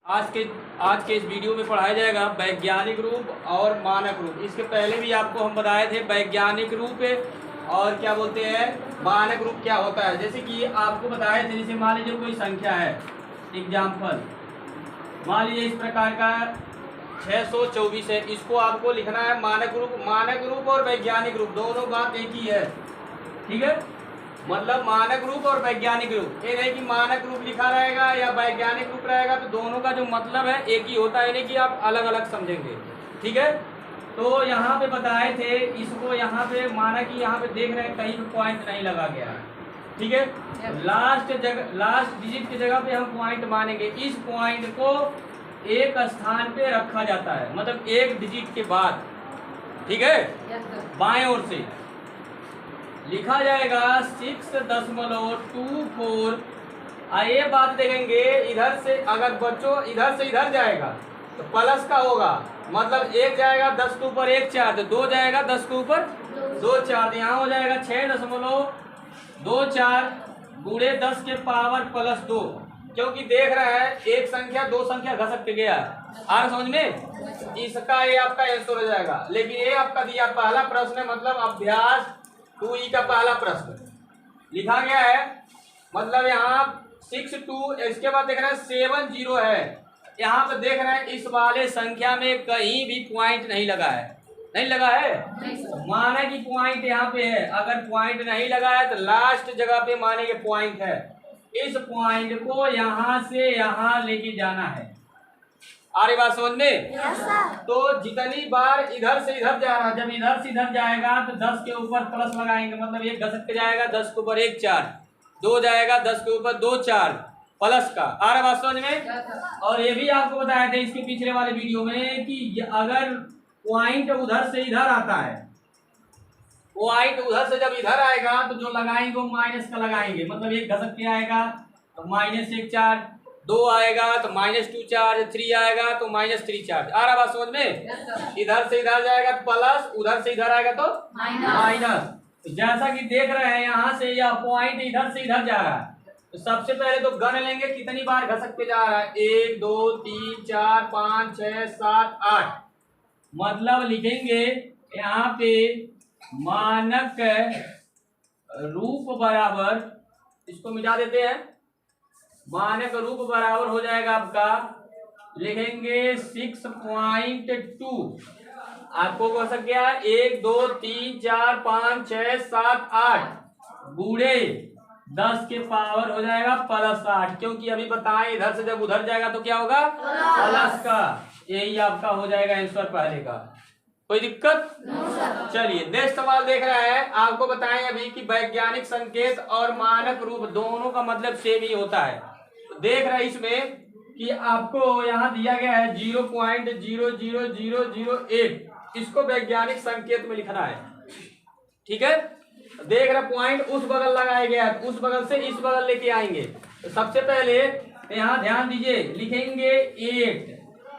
आज के इस वीडियो में पढ़ाया जाएगा वैज्ञानिक रूप और मानक रूप। इसके पहले भी आपको हम बताए थे वैज्ञानिक रूप और क्या बोलते हैं मानक रूप क्या होता है। जैसे कि आपको बताए थे, जैसे मान लीजिए कोई संख्या है, एग्जाम्पल मान लीजिए इस प्रकार का 624 है। इसको आपको लिखना है मानक रूप। मानक रूप और वैज्ञानिक रूप दोनों बात एक ही है, ठीक है। मतलब मानक रूप और वैज्ञानिक रूप, ये नहीं कि मानक रूप लिखा रहेगा या वैज्ञानिक रूप रहेगा तो दोनों का जो मतलब है एक ही होता है, नहीं कि आप अलग अलग समझेंगे, ठीक है। तो यहाँ पे बताए थे, इसको यहाँ पे माना कि यहाँ पे देख रहे हैं कहीं पे पॉइंट नहीं लगा गया है, ठीक है। लास्ट डिजिट की जगह पे हम पॉइंट मानेंगे। इस पॉइंट को एक स्थान पे रखा जाता है, मतलब एक डिजिट के बाद, ठीक है। बाएं ओर से लिखा जाएगा 6.24। ये बात देखेंगे, इधर से अगर बच्चों इधर से इधर जाएगा तो प्लस का होगा, मतलब एक जाएगा 10 के ऊपर 1 4, तो 2 जाएगा 10 के ऊपर 2 4, यहाँ हो जाएगा 6.24 गुणे 10 के पावर प्लस 2। क्योंकि देख रहा है एक संख्या दो संख्या घसक के गया, आ समझ में, इसका ये आपका आंसर हो जाएगा। लेकिन ये आपका दिया पहला प्रश्न है, मतलब अभ्यास 2E का पहला प्रश्न लिखा गया है, मतलब यहाँ 62, इसके बाद देख रहे हैं 70 है। यहाँ पे देख रहे हैं इस वाले संख्या में कहीं भी पॉइंट नहीं लगा है, नहीं लगा है, माना कि पॉइंट यहाँ पे है। अगर पॉइंट नहीं लगा है तो लास्ट जगह पे माने के पॉइंट है। इस पॉइंट को यहाँ से यहाँ लेके जाना है। आ रही बात समझ में? तो जितनी बार इधर से इधर जा रहा, जब इधर से इधर जाएगा तो 10 के ऊपर प्लस लगाएंगे, मतलब एक घसक के जाएगा 10 के ऊपर 1 4, 2 जाएगा 10 के ऊपर 2 4 प्लस का। आ रहा बात समझ में? और ये भी आपको बताया था इसके पिछले वाले वीडियो में कि अगर पॉइंट उधर से इधर आता है, पॉइंट उधर से जब इधर आएगा तो जो लगाएंगे वो माइनस का लगाएंगे, मतलब एक घसक के आएगा तो -1 4, 2 आएगा तो -2 चार्ज, 3 आएगा तो -3 चार्ज। आ रहा बात समझ में? इधर से इधर जाएगा तो प्लस, उधर से इधर आएगा तो माइनस। तो जैसा कि देख रहे हैं यहाँ से यह पॉइंट इधर से इधर जा रहा है, तो सबसे पहले तो गण लेंगे कितनी बार घसक पे जा रहा है, 1 2 3 4 5 6 7 8। मतलब लिखेंगे यहाँ पे मानक रूप बराबर, इसको मिटा देते हैं, मानक रूप बराबर हो जाएगा आपका, लिखेंगे 6.2। आपको हो सक गया 1 2 3 4 5 6 7 8 गुणे 10 के पावर हो जाएगा प्लस 8, क्योंकि अभी बताएं इधर से जब उधर जाएगा तो क्या होगा प्लस का। यही आपका हो जाएगा आंसर पहले का। कोई दिक्कत? चलिए नेक्स्ट सवाल देख रहे हैं। आपको बताएं अभी कि वैज्ञानिक संकेत और मानक रूप दोनों का मतलब सेम ही होता है। तो देख रहे हैं इसमें कि आपको यहाँ दिया गया है 0.00008, इसको वैज्ञानिक संकेत में लिखना है, ठीक है। देख रहे पॉइंट उस बगल लगाया गया है, उस बगल से इस बगल लेके आएंगे। तो सबसे पहले यहाँ ध्यान दीजिए, लिखेंगे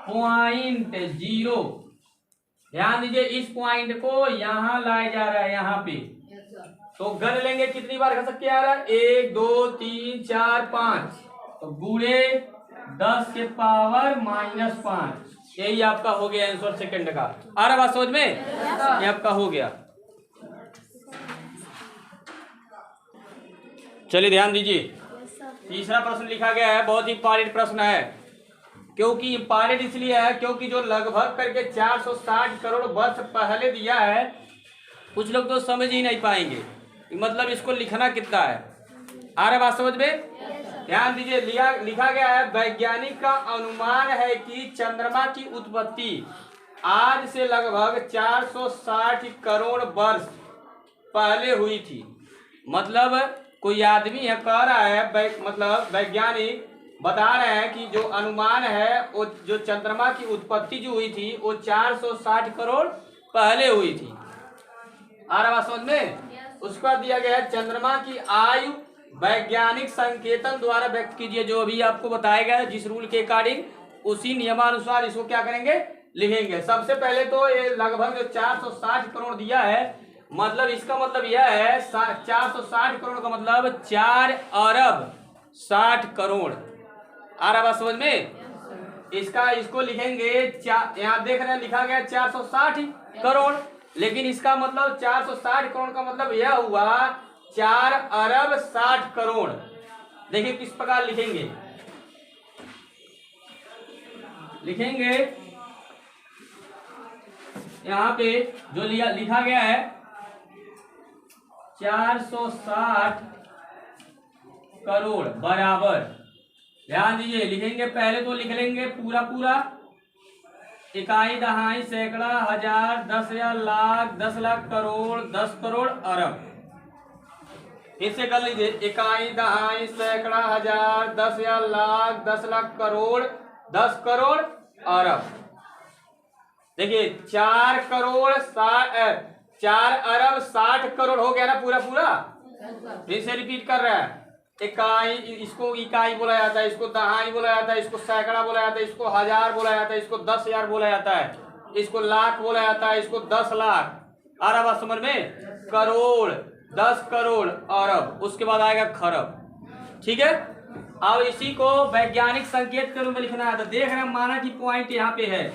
8.0। ध्यान दीजिए इस पॉइंट को यहाँ लाया जा रहा है, यहाँ पे तो गण लेंगे कितनी बार घसक के आ रहा है, 1 2 3 4 5, तो गुणे 10 के पावर -5। यही आपका हो गया आंसर सेकंड का। आ रहा बात समझ में? ये आपका हो गया। चलिए ध्यान दीजिए, तीसरा प्रश्न लिखा गया है, बहुत ही इंपॉर्टेंट प्रश्न है। क्योंकि इंपॉर्टेंट इसलिए है क्योंकि जो लगभग करके 460 करोड़ वर्ष पहले दिया है, कुछ लोग तो समझ ही नहीं पाएंगे, मतलब इसको लिखना कितना है। आ रहा बात समझ में? ध्यान दीजिए, लिखा गया है वैज्ञानिक का अनुमान है कि चंद्रमा की उत्पत्ति आज से लगभग 460 करोड़ वर्ष पहले हुई थी। मतलब कोई आदमी है कह रहा है, मतलब वैज्ञानिक बता रहे हैं कि जो अनुमान है वो जो चंद्रमा की उत्पत्ति जो हुई थी वो 460 करोड़ पहले हुई थी। आ रहा बात समझ में? उसका दिया गया है चंद्रमा की आयु वैज्ञानिक संकेतन द्वारा व्यक्त कीजिए। जो अभी आपको बताया गया है जिस रूल के अकॉर्डिंग, उसी नियमानुसार इसको क्या करेंगे, लिखेंगे। सबसे पहले तो ये लगभग जो 460 करोड़ दिया है, मतलब इसका मतलब यह है 460 करोड़ का मतलब 4 अरब 60 करोड़। आ रहा बात समझ में? इसका इसको लिखेंगे यहाँ देख रहे हैं लिखा गया 460 करोड़, लेकिन इसका मतलब 460 करोड़ का मतलब यह हुआ 4 अरब 60 करोड़। देखिए किस प्रकार लिखेंगे, यहाँ पे जो लिखा गया है 460 करोड़ बराबर, ध्यान दीजिए लिखेंगे, पहले तो लिख लेंगे पूरा पूरा, इकाई दहाई सैकड़ा हजार 10,000 लाख 10 लाख करोड़ 10 करोड़ अरब। फिर से कर लीजिए, इकाई दहाई सैकड़ा हजार 10,000 लाख 10 लाख करोड़ 10 करोड़ अरब। देखिए 4 अरब 60 करोड़ हो गया ना पूरा पूरा। फिर से रिपीट कर रहा है, इकाई, इसको इकाई बोला जाता है, इसको दहाई बोला जाता है, इसको सैकड़ा बोला जाता है, इसको हजार बोला जाता है, इसको 10,000 बोला जाता है, इसको लाख बोला जाता है, इसको 10 लाख, अरब समझ में, करोड़ 10 करोड़ अरब, उसके बाद आएगा खरब। ठीक है, अब इसी को वैज्ञानिक संकेत के रूप में लिखना है। तो देख रहे हैं माना कि पॉइंट यहाँ पे है,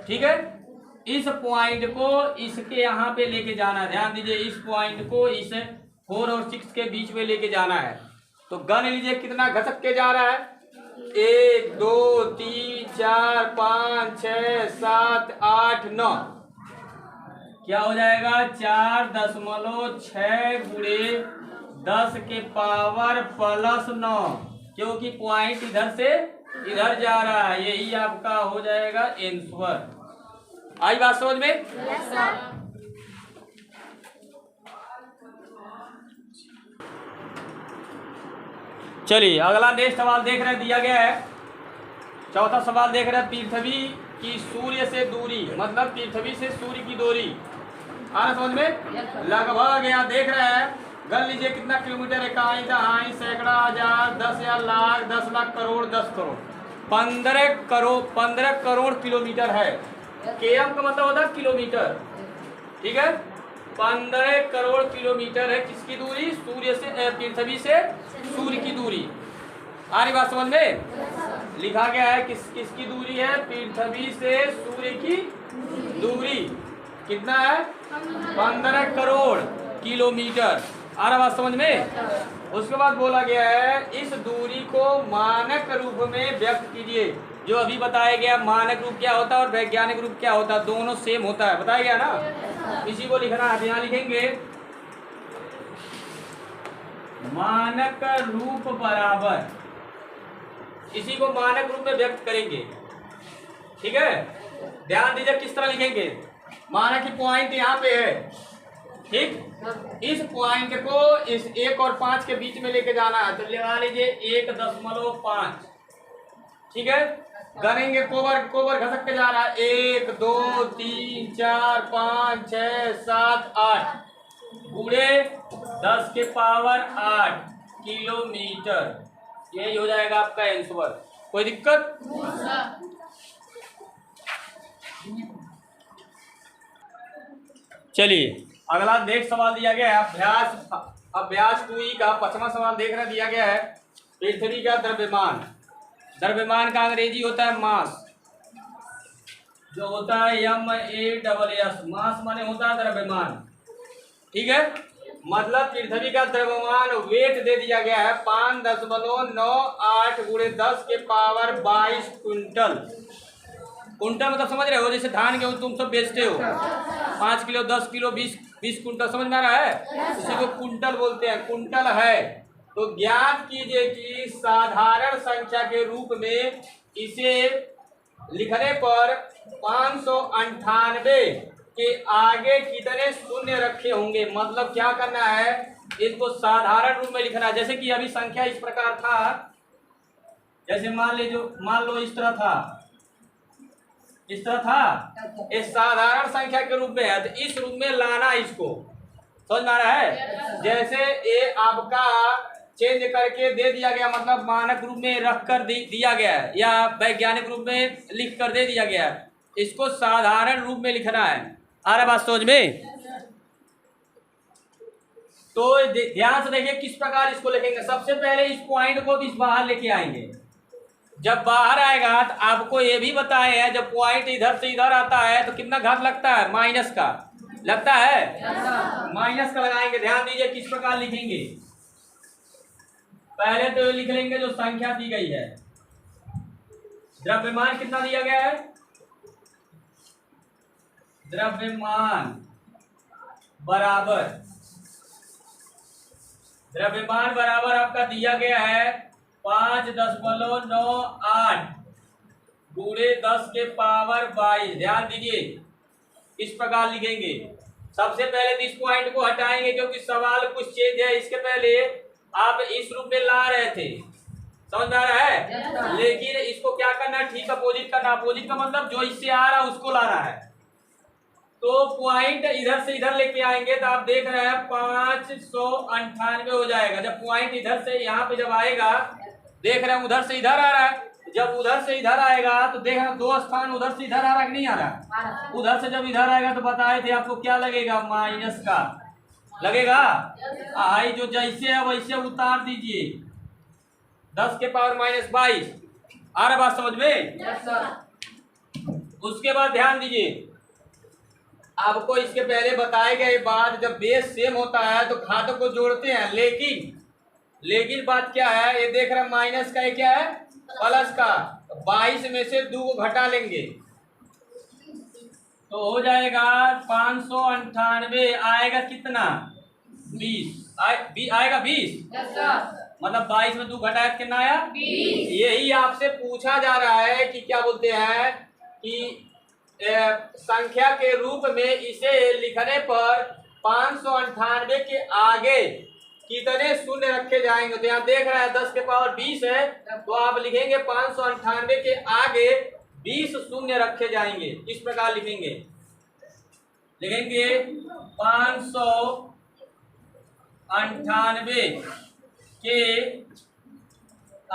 ठीक है, इस पॉइंट को इसके यहाँ पे लेके जाना है। ध्यान दीजिए, इस पॉइंट को इस 4 और 6 के बीच में लेके जाना है। तो गण लीजिए कितना घसक के जा रहा है, 1 2 3 4 5 6 7 8 9, क्या हो जाएगा 4.6 गुणे 10 के पावर प्लस 9, क्योंकि पॉइंट इधर से इधर जा रहा है, यही आपका हो जाएगा आंसर। आई बात समझ में? Yes sir. चलिए अगला नेक्स्ट सवाल देख रहे हैं, दिया गया है चौथा सवाल देख रहे हैं, पृथ्वी की सूर्य से दूरी, मतलब पृथ्वी से सूर्य की दूरी आ रहा समझ में, लगभग यहाँ देख रहे हैं, गण लीजिए कितना किलोमीटर, इकाई दहाई सैकड़ा हजार 10,000 लाख 10 लाख करोड़ 10 करोड़ 15 करोड़ किलोमीटर है। केएम का मतलब होता है किलोमीटर, ठीक है, 15 करोड़ किलोमीटर है किसकी दूरी, सूर्य से, पृथ्वी से सूर्य की दूरी। आ रही बात समझ में? लिखा गया है किसकी दूरी है, पृथ्वी से सूर्य की दूरी कितना है, 15 करोड़ किलोमीटर। आ रहा बात समझ में? उसके बाद बोला गया है इस दूरी को मानक रूप में व्यक्त कीजिए। जो अभी बताया गया मानक रूप क्या होता है और वैज्ञानिक रूप क्या होता है, दोनों सेम होता है, बताया गया ना। इसी को लिखना है, यहाँ लिखेंगे मानक रूप बराबर, इसी को मानक रूप में व्यक्त करेंगे, ठीक है। ध्यान दीजिए किस तरह लिखेंगे, माना कि पॉइंट यहाँ पे है, ठीक, इस पॉइंट को इस 1 और 5 के बीच में लेके जाना है, तो लगा लीजिए 1.5, ठीक है। गनेंगे कोबर घसक के जा रहा है, 1 2 3 4 5 6 7 8 गुणे 10 के पावर 8 किलोमीटर, यही हो जाएगा आपका आंसर। कोई दिक्कत? चलिए अगला नेक्स्ट सवाल दिया गया है अभ्यास 2E का 5वां सवाल देख रहे दिया गया है, पृथ्वी का द्रव्यमान, द्रव्यमान का अंग्रेजी होता है मास, जो होता है MASS, मास माने होता है द्रव्यमान, ठीक है। मतलब पृथ्वी का द्रव्यमान वेट दे दिया गया है 5.98 गुणे 10 के पावर 22 क्विंटल। कुंटल मतलब समझ रहे हो, जैसे धान गेहूं तुम सब बेचते हो, 5 किलो 10 किलो 20 कुंटल, समझ में आ रहा है, इसी को कुंटल बोलते हैं, कुंटल है। तो ज्ञात कीजिए कि साधारण संख्या के रूप में इसे लिखने पर 598 के आगे कितने शून्य रखे होंगे। मतलब क्या करना है, इसको साधारण रूप में लिखना है। जैसे कि अभी संख्या इस प्रकार था, जैसे मान लो इस तरह था, इस साधारण संख्या के रूप में है, तो इस रूप में लाना, इसको समझ में आ रहा है। जैसे ये आपका चेंज करके दे दिया गया, मतलब मानक रूप में रख कर दिया गया है, या वैज्ञानिक रूप में लिख कर दे दिया गया है, इसको साधारण रूप में लिखना है। आ रहा बात समझ में? तो ध्यान से देखिए किस प्रकार इसको लिखेंगे। सबसे पहले इस पॉइंट को भी बाहर लेके आएंगे, जब बाहर आएगा तो आपको ये भी बताए हैं, जब पॉइंट इधर से इधर आता है तो कितना घात लगता है, माइनस का लगता है, माइनस का लगाएंगे। ध्यान दीजिए किस प्रकार लिखेंगे। पहले तो ये लिख लेंगे जो संख्या दी गई है, द्रव्यमान कितना दिया गया है, द्रव्यमान बराबर आपका दिया गया है 5.98 गुणे 10 के पावर 22। ध्यान दीजिए इस प्रकार लिखेंगे। सबसे पहले तो इस पॉइंट को हटाएंगे क्योंकि सवाल कुछ चेंज है। इसके पहले आप इस रूप में ला रहे थे, समझ में आ रहा है, लेकिन इसको क्या करना है, ठीक अपोजिट करना। अपोजिट का मतलब जो इससे आ रहा है उसको ला रहा है। तो पॉइंट इधर से इधर लेके आएंगे तो आप देख रहे हैं 598 हो जाएगा। जब पॉइंट इधर से यहाँ पे जब आएगा, देख रहे हैं उधर से इधर आ रहा है, जब उधर से इधर आएगा तो देख रहे हैं 2 स्थान उधर से इधर आ रहा है कि नहीं आ रहा, उधर से जब इधर आएगा तो बताए थे आपको क्या लगेगा, माइनस का लगेगा। आई जो जैसे है वैसे उतार दीजिए, 10 के पावर -22। आ रहा बात समझ में? उसके बाद ध्यान दीजिए, आपको इसके पहले बताए गए बात, जब बेस सेम होता है तो घातों को जोड़ते हैं, लेकिन बात क्या है, ये देख रहे हैं माइनस का, ये क्या है, प्लस का। 22 में से 2 को घटा लेंगे तो हो जाएगा 598। आएगा कितना, 20 आएगा 20। मतलब 22 में 2 घटाया कितना आया, 20। यही आपसे पूछा जा रहा है कि क्या बोलते हैं कि संख्या के रूप में इसे लिखने पर 598 के आगे कितने शून्य रखे जाएंगे। तो यहाँ देख रहा है 10 के पावर 20 है, तो आप लिखेंगे 598 के आगे 20 शून्य रखे जाएंगे। इस प्रकार लिखेंगे 598 के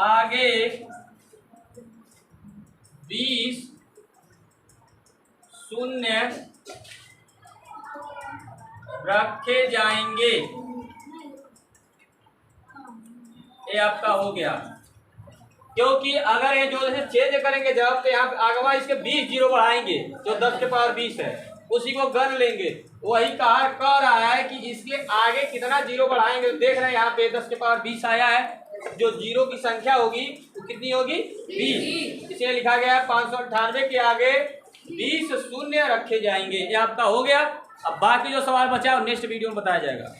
आगे 20 शून्य रखे जाएंगे। ये आपका हो गया, क्योंकि अगर ये जो है चेंज करेंगे जब, तो यहाँ पे आगवा इसके 20 जीरो बढ़ाएंगे, जो 10 के पावर 20 है उसी को गन लेंगे। वही कह रहा है कि इसके आगे कितना जीरो बढ़ाएंगे। तो देख रहे हैं यहाँ पे 10 के पावर 20 आया है, जो जीरो की संख्या होगी वो कितनी होगी, 20। इसे लिखा गया है 598 के आगे 20 शून्य रखे जाएंगे। ये आपका हो गया। अब बाकी जो सवाल बचा है नेक्स्ट वीडियो में बताया जाएगा।